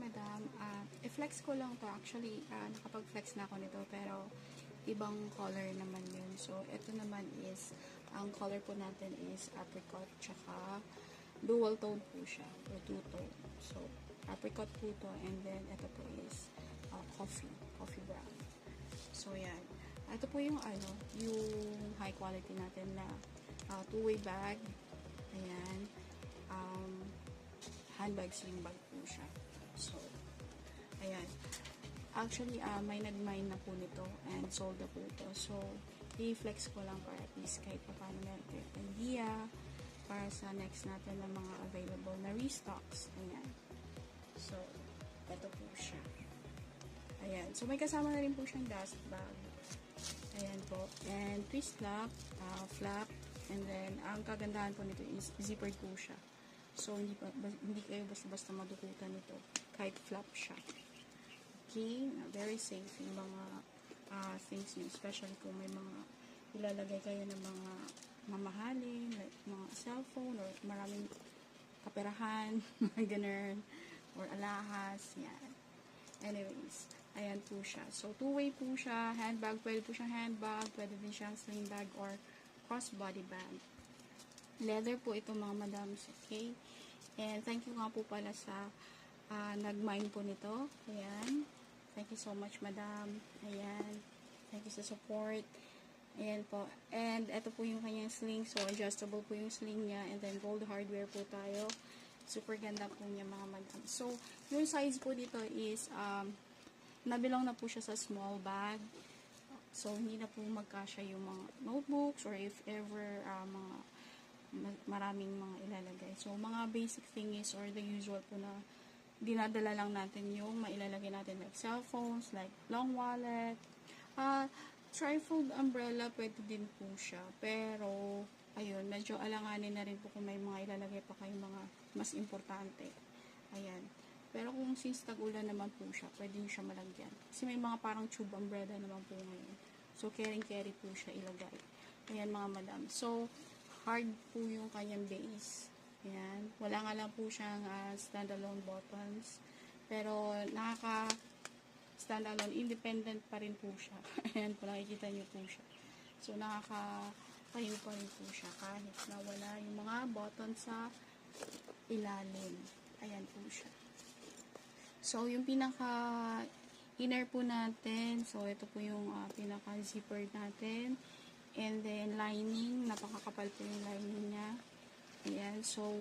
madam. I-flex ko lang to. Actually, nakapag-flex na ako nito, pero ibang color naman yun. So, ito naman is, ang color po natin is apricot, tsaka dual tone po siya, or two-tone. So, apricot po to, and then ito po is coffee brown. So, yan. Ito po yung yung high quality natin na two-way bag. Ayan. Handbag, sling bag po siya. So, ayan. Actually, may nag-mine na po nito and sold na po ito. So, i-flex ko lang para at least kahit pa paano meron kayo idea para sa next natin na mga available na restocks. Ayan. So, ito po siya. Ayan. So, may kasama na rin po siyang dust bag. Ayan po. And twist lock, flap, and then, ang kagandahan po nito is zippered po siya. So, hindi kayo basta-basta madukutan nito. Kahit flap siya. Okay? Very safe yung mga things nyo. Especially kung may mga ilalagay kayo ng mga mamahalin, like mga cellphone, or maraming kaperahan, mga ganun, or alahas. Yan. Anyways, ayan po siya. So, two-way po siya. Handbag. Pwede po siyang handbag. Pwede din siyang sling bag or crossbody bag. Leather po ito mga madams. Okay? And thank you nga po pala sa nag-mine po nito. Ayan. Thank you so much, madam. Ayan. Thank you sa support. Ayan po. And ito po yung kanyang sling. So, adjustable po yung sling niya. And then, gold hardware po tayo. Super ganda po niya mga madam. So, yung size po dito is nabilong na po siya sa small bag. So, hindi na po magkasya yung mga notebooks or if ever maraming mga ilalagay. So, mga basic things or the usual po na dinadala lang natin yung mailalagay natin like cellphones, like long wallet. Trifold umbrella, pwede din po siya. Pero, ayun, medyo alanganin na rin po kung may mga ilalagay pa kayong mga mas importante. Ayan. Pero kung since tag-ulan naman po siya, pwede nyo siya malagyan. Kasi may mga parang tube umbrella naman po ngayon. So, carry po siya ilagay. Ayan mga madam. So, hard po yung kanyang base. Ayan. Wala nga lang po siyang standalone buttons. Pero, standalone, independent pa rin po siya. Ayan po, nakikita nyo po siya. So, nakakayo pa rin po siya kahit na wala yung mga button sa ilalim. Ayan po siya. So, yung pinaka-inner po natin, so, ito po yung pinaka-zipper natin. And then, lining, napakakapal po yung lining niya. Ayan, so,